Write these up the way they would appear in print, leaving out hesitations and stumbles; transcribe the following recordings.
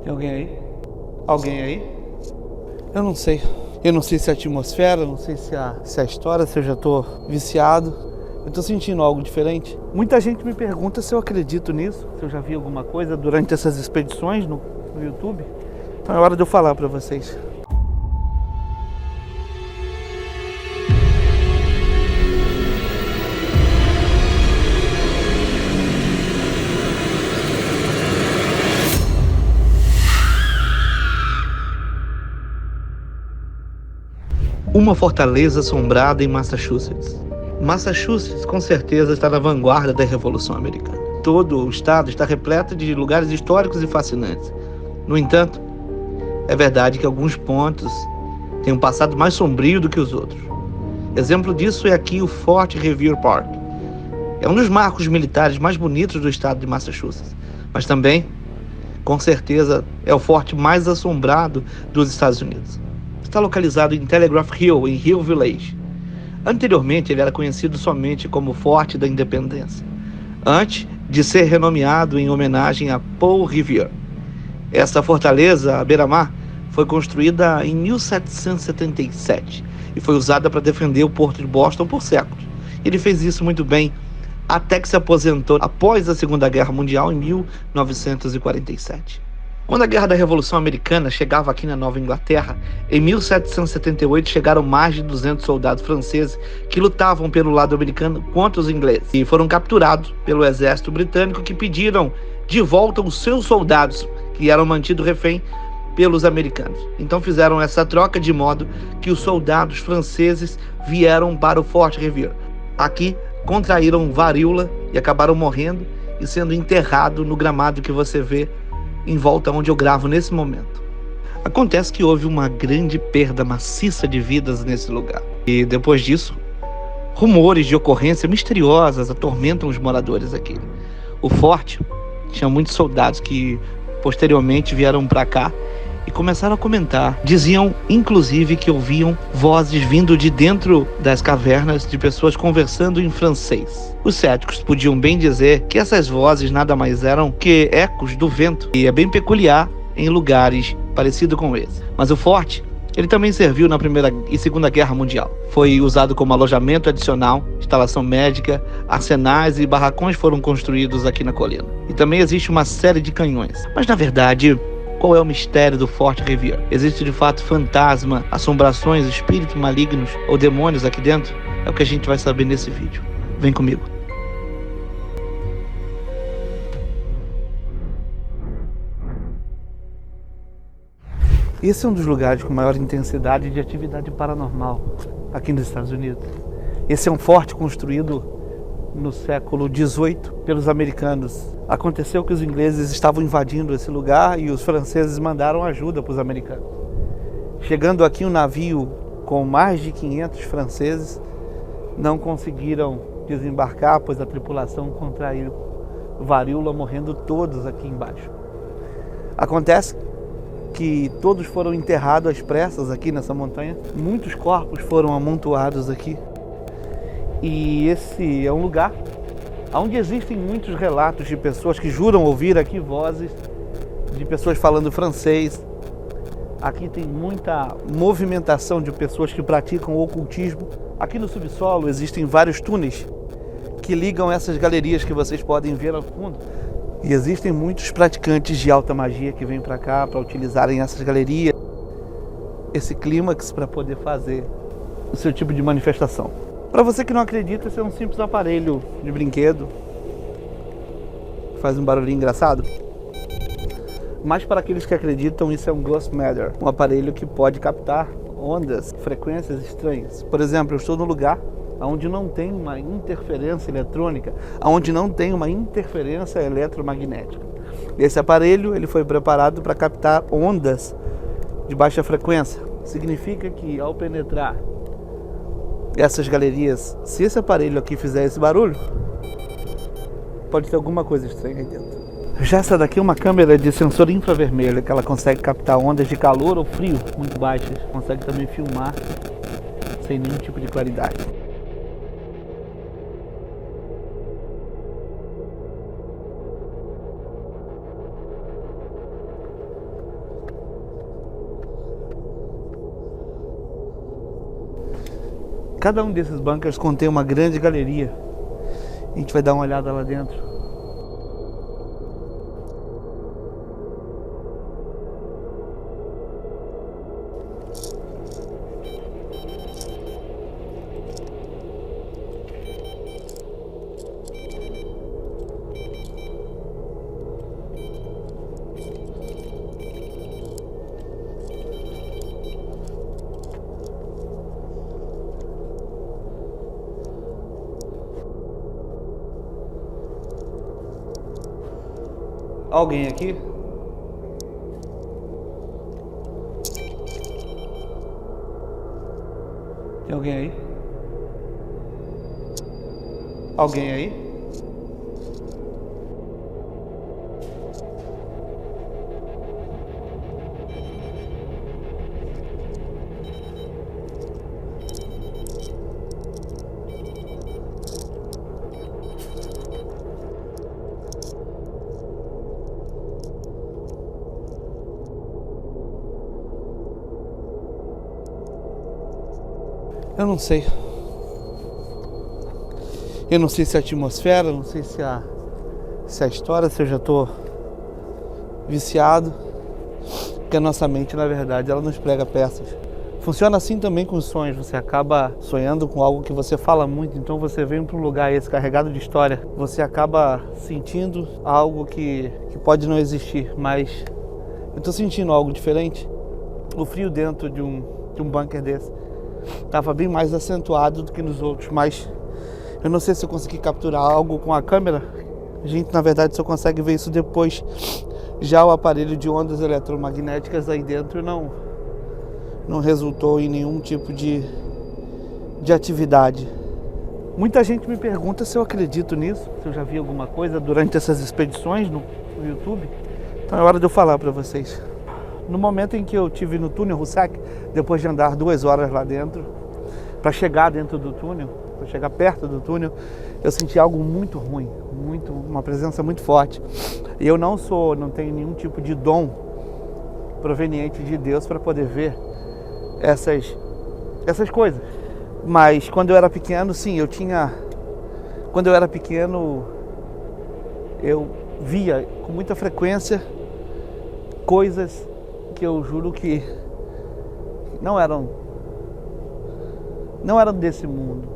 Tem alguém aí? Alguém aí? Eu não sei. Eu não sei se é a atmosfera, não sei se é a história, se eu já tô viciado. Eu tô sentindo algo diferente. Muita gente me pergunta se eu acredito nisso, se eu já vi alguma coisa durante essas expedições no YouTube. Então é hora de eu falar pra vocês. Uma fortaleza assombrada em Massachusetts. Massachusetts, com certeza, está na vanguarda da Revolução Americana. Todo o estado está repleto de lugares históricos e fascinantes. No entanto, é verdade que alguns pontos têm um passado mais sombrio do que os outros. Exemplo disso é aqui o Fort Revere Park. É um dos marcos militares mais bonitos do estado de Massachusetts, mas também, com certeza, é o forte mais assombrado dos Estados Unidos. Está localizado em Telegraph Hill, em Hill Village. Anteriormente, ele era conhecido somente como Forte da Independência, antes de ser renomeado em homenagem a Paul Revere. Essa fortaleza, à beira-mar, foi construída em 1777 e foi usada para defender o porto de Boston por séculos. Ele fez isso muito bem, até que se aposentou após a Segunda Guerra Mundial em 1947. Quando a Guerra da Revolução Americana chegava aqui na Nova Inglaterra, em 1778 chegaram mais de 200 soldados franceses que lutavam pelo lado americano contra os ingleses e foram capturados pelo exército britânico, que pediram de volta os seus soldados que eram mantidos refém pelos americanos. Então fizeram essa troca de modo que os soldados franceses vieram para o Fort Revere. Aqui contraíram varíola e acabaram morrendo e sendo enterrados no gramado que você vê em volta onde eu gravo nesse momento. Acontece que houve uma grande perda maciça de vidas nesse lugar. E depois disso, rumores de ocorrências misteriosas atormentam os moradores aqui. O forte tinha muitos soldados que posteriormente vieram para cá e começaram a comentar. Diziam, inclusive, que ouviam vozes vindo de dentro das cavernas de pessoas conversando em francês. Os céticos podiam bem dizer que essas vozes nada mais eram que ecos do vento, e é bem peculiar em lugares parecidos com esse. Mas o forte, ele também serviu na Primeira e Segunda Guerra Mundial. Foi usado como alojamento adicional, instalação médica, arsenais e barracões foram construídos aqui na colina. E também existe uma série de canhões. Mas na verdade, qual é o mistério do Fort Revere? Existe de fato fantasma, assombrações, espíritos malignos ou demônios aqui dentro? É o que a gente vai saber nesse vídeo. Vem comigo. Esse é um dos lugares com maior intensidade de atividade paranormal aqui nos Estados Unidos. Esse é um forte construído no século XVIII pelos americanos. Aconteceu que os ingleses estavam invadindo esse lugar e os franceses mandaram ajuda para os americanos. Chegando aqui um navio com mais de 500 franceses, não conseguiram desembarcar, pois a tripulação contraiu varíola, morrendo todos aqui embaixo. Acontece que todos foram enterrados às pressas aqui nessa montanha. Muitos corpos foram amontoados aqui. E esse é um lugar onde existem muitos relatos de pessoas que juram ouvir aqui vozes de pessoas falando francês. Aqui tem muita movimentação de pessoas que praticam ocultismo. Aqui no subsolo existem vários túneis que ligam essas galerias que vocês podem ver ao fundo. E existem muitos praticantes de alta magia que vêm para cá para utilizarem essas galerias, esse clímax, para poder fazer o seu tipo de manifestação. Para você que não acredita, esse é um simples aparelho de brinquedo, faz um barulhinho engraçado. Mas para aqueles que acreditam, isso é um Ghost Matter, um aparelho que pode captar ondas, frequências estranhas. Por exemplo, eu estou num lugar onde não tem uma interferência eletrônica, onde não tem uma interferência eletromagnética. Esse aparelho ele foi preparado para captar ondas de baixa frequência. Significa que ao penetrar essas galerias, se esse aparelho aqui fizer esse barulho, pode ter alguma coisa estranha aí dentro. Já essa daqui é uma câmera de sensor infravermelho, que ela consegue captar ondas de calor ou frio muito baixas, consegue também filmar sem nenhum tipo de claridade. Cada um desses bunkers contém uma grande galeria. A gente vai dar uma olhada lá dentro. Alguém aqui? Tem alguém aí? Alguém aí? Eu não sei. Eu não sei se é a atmosfera, não sei se é a história, se eu já tô viciado. Porque a nossa mente, na verdade, ela nos prega peças. Funciona assim também com os sonhos. Você acaba sonhando com algo que você fala muito, então você vem para um lugar esse carregado de história. Você acaba sentindo algo que pode não existir, mas eu tô sentindo algo diferente. O frio dentro de um bunker desse estava bem mais acentuado do que nos outros, mas eu não sei se eu consegui capturar algo com a câmera. A gente, na verdade, só consegue ver isso depois. Já o aparelho de ondas eletromagnéticas aí dentro não resultou em nenhum tipo de atividade. Muita gente me pergunta se eu acredito nisso, se eu já vi alguma coisa durante essas expedições no YouTube. Então é hora de eu falar para vocês. No momento em que eu estive no túnel Hussack, depois de andar 2 horas lá dentro, para chegar dentro do túnel, para chegar perto do túnel, eu senti algo muito ruim, uma presença muito forte. E eu não tenho nenhum tipo de dom proveniente de Deus para poder ver essas coisas. Mas quando eu era pequeno, sim, quando eu era pequeno, eu via com muita frequência coisas que eu juro que não eram desse mundo.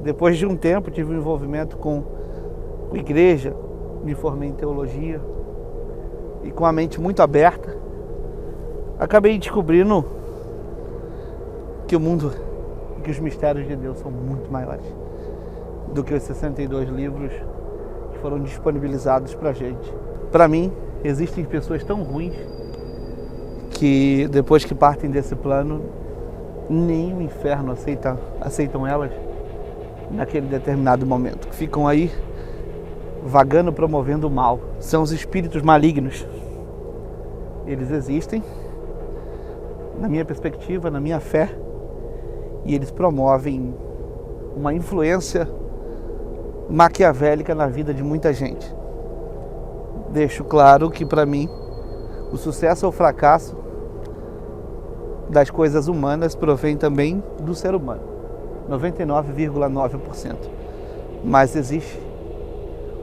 Depois de um tempo tive um envolvimento com igreja, me formei em teologia e com a mente muito aberta, acabei descobrindo que o mundo, que os mistérios de Deus são muito maiores do que os 62 livros que foram disponibilizados pra gente. Pra mim, existem pessoas tão ruins que depois que partem desse plano, nem o inferno aceitam elas naquele determinado momento. Ficam aí vagando, promovendo o mal. São os espíritos malignos. Eles existem, na minha perspectiva, na minha fé, e eles promovem uma influência maquiavélica na vida de muita gente. Deixo claro que, para mim, o sucesso ou fracasso das coisas humanas provém também do ser humano, 99,9%. Mas existe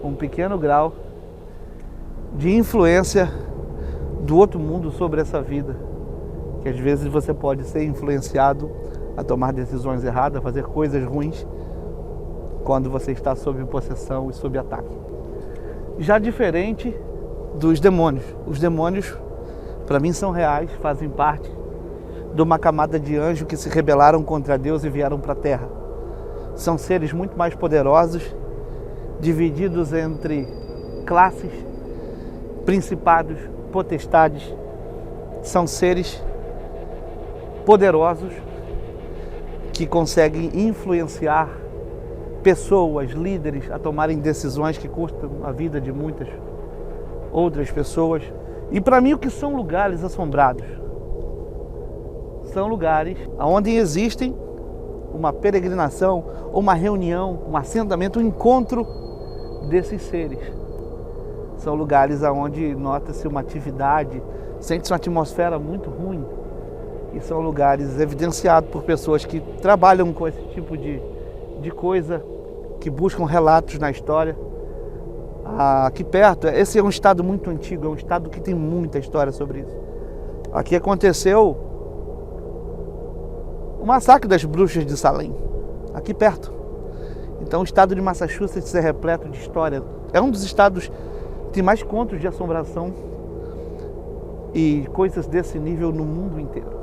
um pequeno grau de influência do outro mundo sobre essa vida, que às vezes você pode ser influenciado a tomar decisões erradas, a fazer coisas ruins, quando você está sob possessão e sob ataque. Já diferente dos demônios. Os demônios, para mim, são reais, fazem parte de uma camada de anjos que se rebelaram contra Deus e vieram para a terra. São seres muito mais poderosos, divididos entre classes, principados, potestades. São seres poderosos que conseguem influenciar pessoas, líderes, a tomarem decisões que custam a vida de muitas outras pessoas. E para mim, o que são lugares assombrados? São lugares onde existem uma peregrinação, uma reunião, um assentamento, um encontro desses seres. São lugares onde nota-se uma atividade, sente-se uma atmosfera muito ruim. E são lugares evidenciados por pessoas que trabalham com esse tipo de coisa, que buscam relatos na história. Aqui perto, esse é um estado muito antigo, é um estado que tem muita história sobre isso. Aqui aconteceu o massacre das bruxas de Salem, aqui perto. Então o estado de Massachusetts é repleto de história. É um dos estados que tem mais contos de assombração e coisas desse nível no mundo inteiro.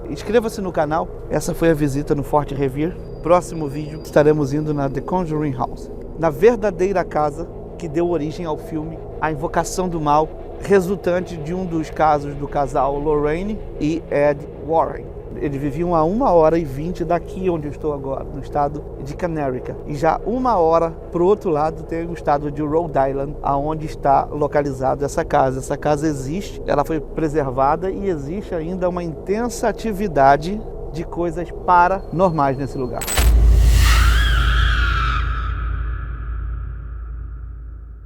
Inscreva-se no canal. Essa foi a visita no Fort Revere. Próximo vídeo estaremos indo na The Conjuring House, na verdadeira casa que deu origem ao filme A Invocação do Mal, resultante de um dos casos do casal Lorraine e Ed Warren. Eles viviam a 1h20 daqui onde eu estou agora, no estado de Connecticut. E já 1 hora para o outro lado tem o estado de Rhode Island, aonde está localizada essa casa. Essa casa existe, ela foi preservada e existe ainda uma intensa atividade de coisas paranormais nesse lugar.